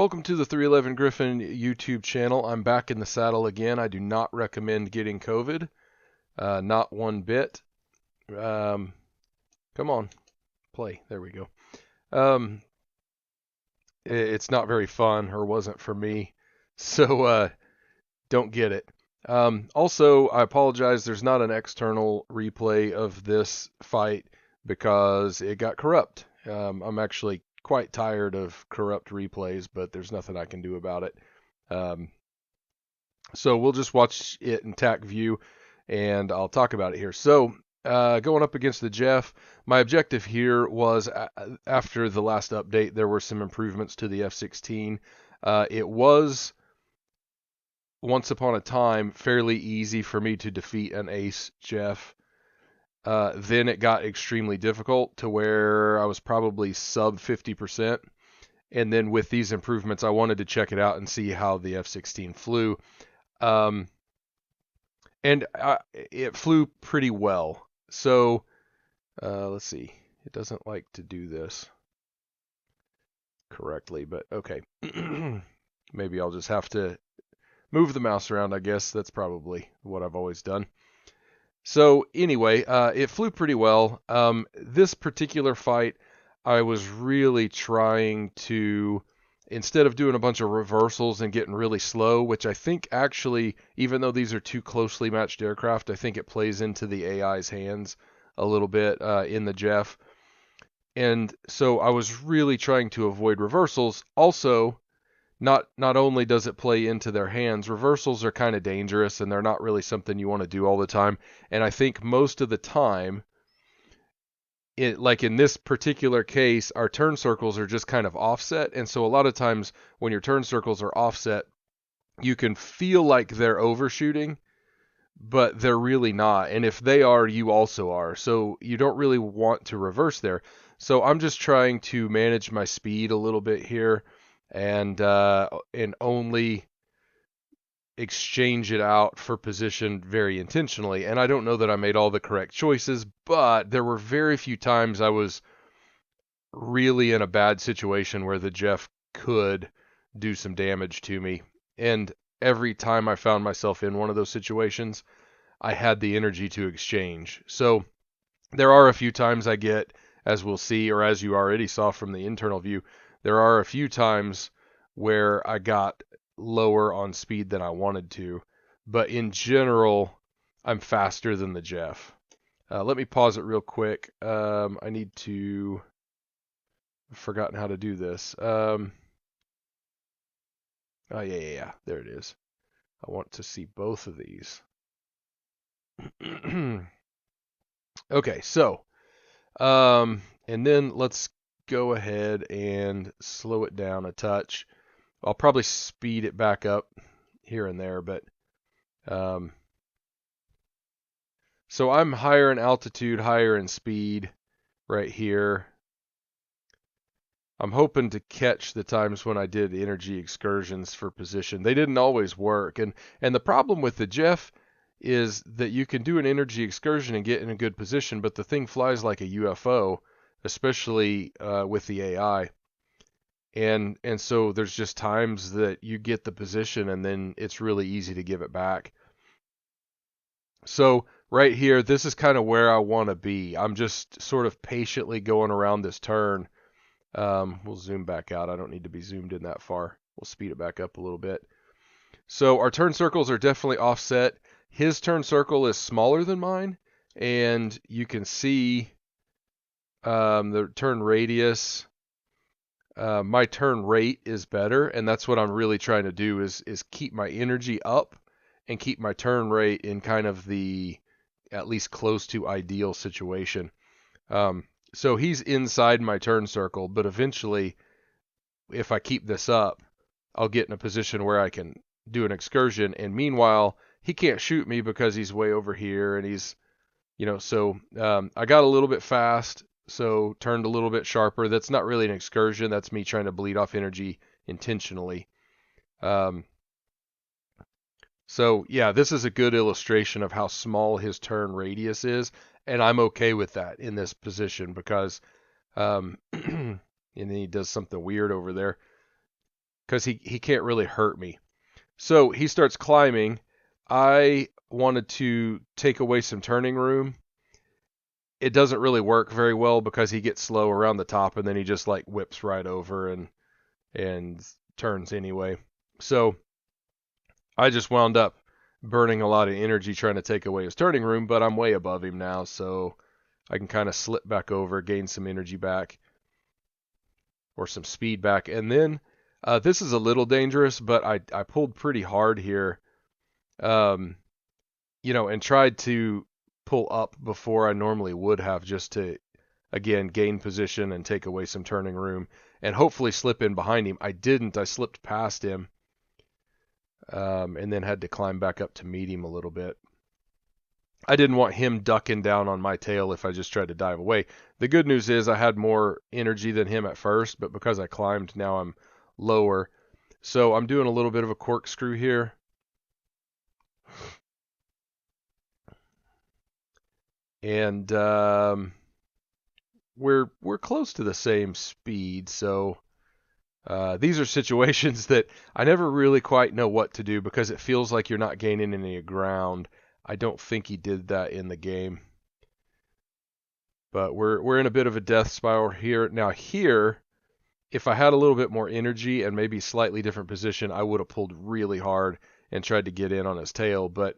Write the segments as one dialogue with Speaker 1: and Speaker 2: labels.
Speaker 1: Welcome to the 311 Griffin YouTube channel. I'm back in the saddle again. I do not recommend getting COVID, not one bit. Come on, play. There we go. Um, it's not very fun, or wasn't for me, so don't get it. Also, I apologize. There's not an external replay of this fight because it got corrupt. I'm actually quite tired of corrupt replays, but there's nothing I can do about it. Um, so we'll just watch it in TAC view, and I'll talk about it here. So going up against the Jeff, my objective here was after the last update, there were some improvements to the F-16. It was once upon a time fairly easy for me to defeat an ace Jeff. Then it got extremely difficult to where I was probably sub 50%. And then with these improvements, I wanted to check it out and see how the F-16 flew. Um, and it flew pretty well. So let's see. It doesn't like to do this correctly, but okay. Maybe I'll just have to move the mouse around, I guess. That's probably what I've always done. So anyway, it flew pretty well. This particular fight, I was really trying to, instead of doing a bunch of reversals and getting really slow, which I think actually, even though these are two closely matched aircraft, I think it plays into the AI's hands a little bit in the Jeff. And so I was really trying to avoid reversals. Also, not only does it play into their hands, reversals are kind of dangerous and they're not really something you want to do all the time. And I think most of the time, like in this particular case, our turn circles are just kind of offset. And so a lot of times when your turn circles are offset, you can feel like they're overshooting, but they're really not. And if they are, you also are. So you don't really want to reverse there. So I'm just trying to manage my speed a little bit here and only exchange it out for position very intentionally. And I don't know that I made all the correct choices, but there were very few times I was really in a bad situation where the Jeff could do some damage to me. And every time I found myself in one of those situations, I had the energy to exchange. So there are a few times I get, as we'll see, or as you already saw from the internal view, there are a few times where I got lower on speed than I wanted to. But in general, I'm faster than the Jeff. Let me pause it real quick. I need to... I've forgotten how to do this. Oh, yeah. There it is. I want to see both of these. Okay, so... and then let's go ahead and slow it down a touch. I'll probably speed it back up here and there, but so I'm higher in altitude, higher in speed right here. I'm hoping to catch the times when I did energy excursions for position. They didn't always work, and the problem with the Jeff is that you can do an energy excursion and get in a good position, but the thing flies like a UFO, especially with the AI. And so there's just times that you get the position and then it's really easy to give it back. So right here, this is kind of where I want to be. I'm just sort of patiently going around this turn. We'll zoom back out. I don't need to be zoomed in that far. We'll speed it back up a little bit. So our turn circles are definitely offset. His turn circle is smaller than mine, and you can see the turn radius. My turn rate is better, and that's what I'm really trying to do is keep my energy up and keep my turn rate in kind of the at least close to ideal situation. So he's inside my turn circle, but eventually, if I keep this up, I'll get in a position where I can do an excursion, and meanwhile, he can't shoot me because he's way over here, and he's, so I got a little bit fast, so turned a little bit sharper. That's not really an excursion. That's me trying to bleed off energy intentionally. So yeah, this is a good illustration of how small his turn radius is, and I'm okay with that in this position because, and then he does something weird over there. because he can't really hurt me. So he starts climbing. I wanted to take away some turning room. It doesn't really work very well because he gets slow around the top and then he just like whips right over and turns anyway. So I just wound up burning a lot of energy trying to take away his turning room, but I'm way above him now, so I can kind of slip back over, gain some energy back or some speed back. And then this is a little dangerous, but I pulled pretty hard here, um, and tried to pull up before I normally would have, just to, again, gain position and take away some turning room and hopefully slip in behind him. I didn't. I slipped past him, and then had to climb back up to meet him a little bit. I didn't want him ducking down on my tail if I just tried to dive away. The good news is I had more energy than him at first, but because I climbed, now I'm lower. So I'm doing a little bit of a corkscrew here. And we're close to the same speed, so these are situations that I never really quite know what to do because it feels like you're not gaining any ground. I don't think he did that in the game. But we're in a bit of a death spiral here. Now here, if I had a little bit more energy and maybe slightly different position, I would have pulled really hard and tried to get in on his tail. But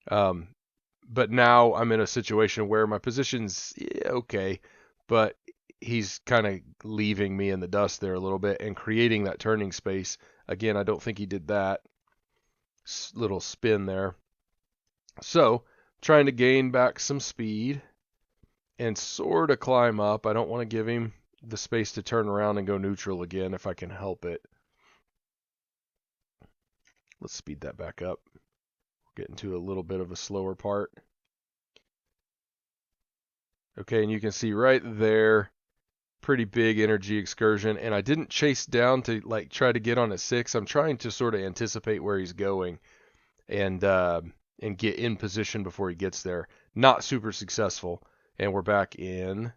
Speaker 1: now I'm in a situation where my position's okay, but he's kind of leaving me in the dust there a little bit and creating that turning space. Again, I don't think he did that little spin there. So, trying to gain back some speed and sort of climb up. I don't want to give him the space to turn around and go neutral again if I can help it. Let's speed that back up. We're getting to a little bit of a slower part. Okay, and you can see right there, pretty big energy excursion, and I didn't chase down to like try to get on at 6. I'm trying to sort of anticipate where he's going and get in position before he gets there. Not super successful, and we're back in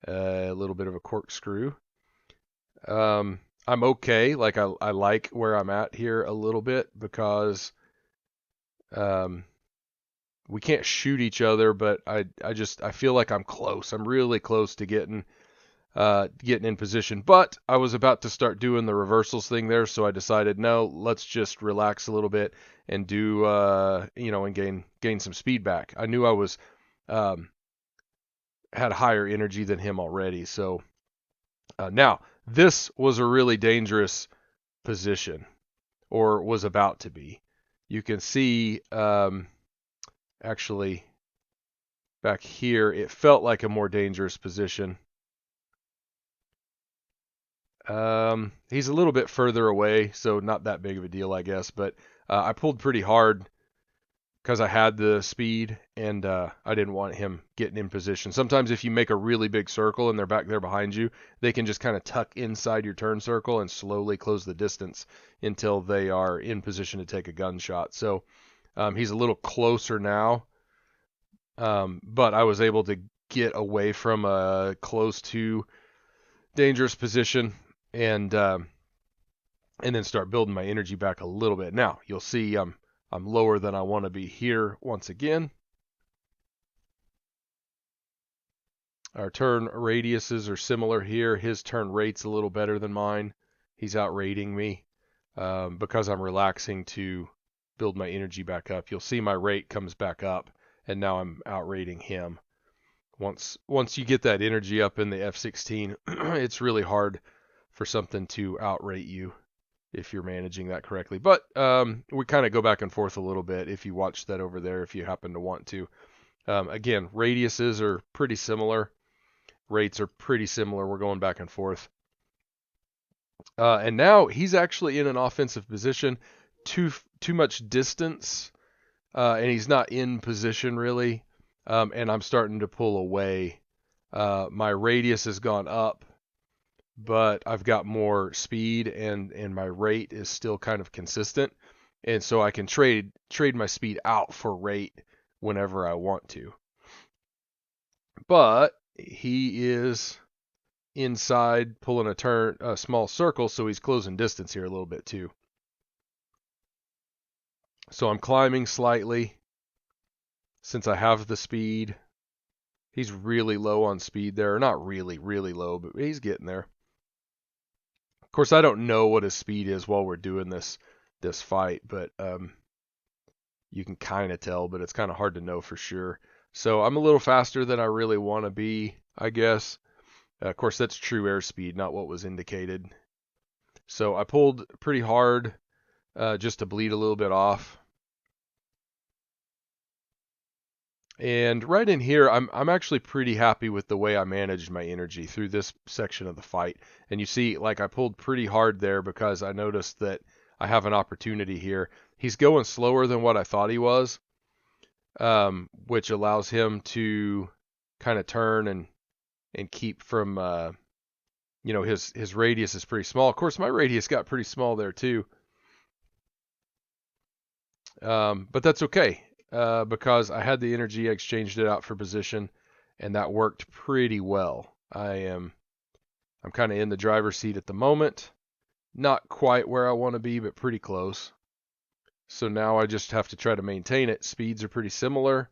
Speaker 1: a little bit of a corkscrew. I'm okay. Like I like where I'm at here a little bit because we can't shoot each other, but I feel like I'm close. I'm really close to getting in position. But I was about to start doing the reversals thing there, so I decided no, let's just relax a little bit and do and gain some speed back. I knew I was had higher energy than him already, so now this was a really dangerous position, or was about to be. You can see actually back here it felt like a more dangerous position. He's a little bit further away, so not that big of a deal, I guess. But I pulled pretty hard because I had the speed, and I didn't want him getting in position. Sometimes if you make a really big circle and they're back there behind you, they can just kind of tuck inside your turn circle and slowly close the distance until they are in position to take a gunshot. So he's a little closer now, but I was able to get away from a close to dangerous position and then start building my energy back a little bit. Now you'll see I'm lower than I want to be here once again. Our turn radiuses are similar here. His turn rate's a little better than mine. He's outrating me because I'm relaxing to build my energy back up. You'll see my rate comes back up, and now I'm outrating him. Once you get that energy up in the F-16, it's really hard for something to outrate you if you're managing that correctly. But we kind of go back and forth a little bit if you watch that over there, if you happen to want to. Again, radiuses are pretty similar. Rates are pretty similar. We're going back and forth. And now he's actually in an offensive position. Too much distance, and he's not in position really. And I'm starting to pull away. My radius has gone up, but I've got more speed, and my rate is still kind of consistent. And so I can trade my speed out for rate whenever I want to. But he is inside, pulling a small circle, so he's closing distance here a little bit too. So I'm climbing slightly since I have the speed. He's really low on speed there. Not really, really low, but he's getting there. Of course, I don't know what his speed is while we're doing this fight, but you can kind of tell, but it's kind of hard to know for sure. So I'm a little faster than I really want to be, I guess. Of course, that's true airspeed, not what was indicated. So I pulled pretty hard just to bleed a little bit off. And right in here, I'm actually pretty happy with the way I managed my energy through this section of the fight. And you see, like, I pulled pretty hard there because I noticed that I have an opportunity here. He's going slower than what I thought he was, which allows him to kind of turn and keep from, his radius is pretty small. Of course, my radius got pretty small there too. But that's okay. Because I had the energy, I exchanged it out for position, and that worked pretty well. I'm kind of in the driver's seat at the moment. Not quite where I want to be, but pretty close. So now I just have to try to maintain it. Speeds are pretty similar.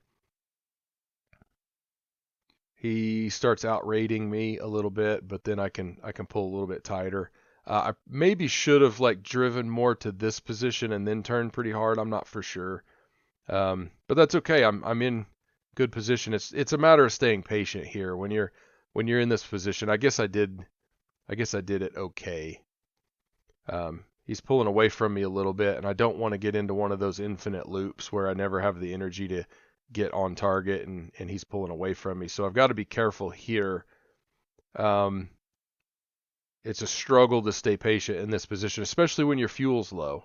Speaker 1: He starts outrating me a little bit, but then I can pull a little bit tighter. I maybe should have driven more to this position and then turned pretty hard. I'm not for sure. But that's okay. I'm in good position. It's a matter of staying patient here. When you're in this position, I guess I did it okay. He's pulling away from me a little bit, and I don't want to get into one of those infinite loops where I never have the energy to get on target, and he's pulling away from me. So I've got to be careful here. It's a struggle to stay patient in this position, especially when your fuel's low.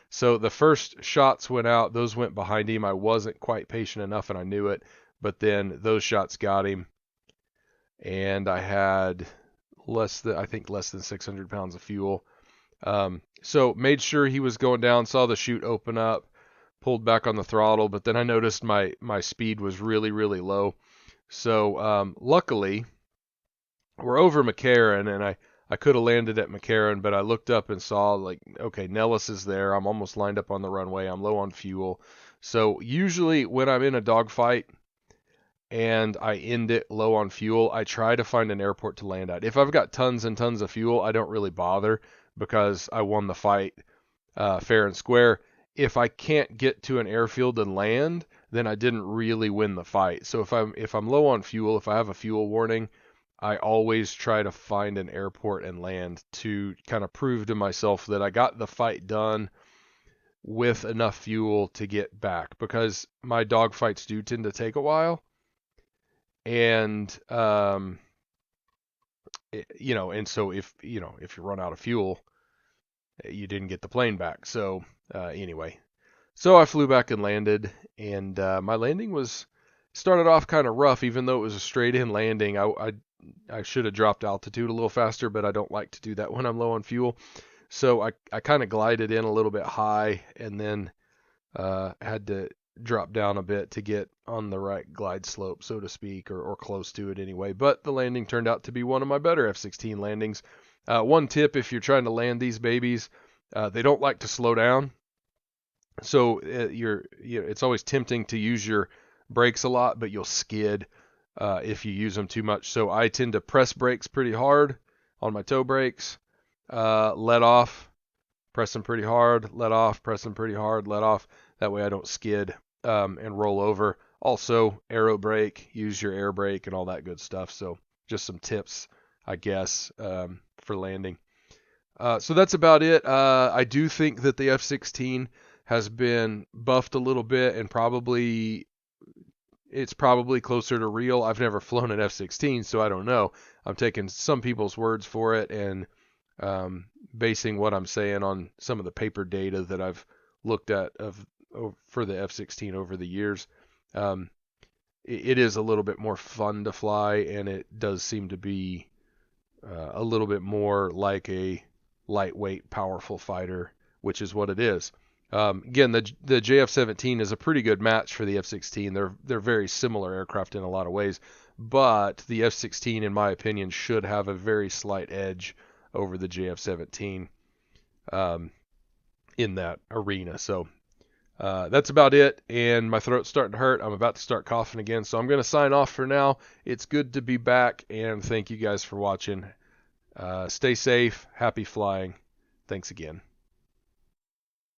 Speaker 1: So the first shots went out. Those went behind him. I wasn't quite patient enough, and I knew it. But then those shots got him, and I had less than 600 pounds of fuel. So made sure he was going down. Saw the chute open up, pulled back on the throttle. But then I noticed my speed was really, really low. So luckily, we're over McCarran, and I could have landed at McCarran, but I looked up and saw, okay, Nellis is there. I'm almost lined up on the runway. I'm low on fuel. So usually when I'm in a dogfight and I end it low on fuel, I try to find an airport to land at. If I've got tons and tons of fuel, I don't really bother because I won the fight fair and square. If I can't get to an airfield and land, then I didn't really win the fight. So if I'm low on fuel, if I have a fuel warning, I always try to find an airport and land to kind of prove to myself that I got the fight done with enough fuel to get back, because my dogfights do tend to take a while. And, and so if you run out of fuel, you didn't get the plane back. So, anyway, so I flew back and landed, and my landing started off kind of rough, even though it was a straight in landing. I should have dropped altitude a little faster, but I don't like to do that when I'm low on fuel. So I kind of glided in a little bit high, and then had to drop down a bit to get on the right glide slope, so to speak, or close to it anyway. But the landing turned out to be one of my better F-16 landings. One tip, if you're trying to land these babies, they don't like to slow down. So it's always tempting to use your brakes a lot, but you'll skid if you use them too much. So I tend to press brakes pretty hard on my toe brakes, let off, press them pretty hard, let off, press them pretty hard, let off. That way I don't skid and roll over. Also, aero brake, use your air brake and all that good stuff. So just some tips, I guess, for landing. So that's about it. I do think that the F-16 has been buffed a little bit, and it's probably closer to real. I've never flown an F-16, so I don't know. I'm taking some people's words for it and basing what I'm saying on some of the paper data that I've looked at for the F-16 over the years. It is a little bit more fun to fly, and it does seem to be a little bit more like a lightweight, powerful fighter, which is what it is. Again, the JF-17 is a pretty good match for the F-16. They're very similar aircraft in a lot of ways, but the F-16, in my opinion, should have a very slight edge over the JF-17 in that arena. So that's about it, and my throat's starting to hurt. I'm about to start coughing again, so I'm going to sign off for now. It's good to be back, and thank you guys for watching. Stay safe. Happy flying. Thanks again.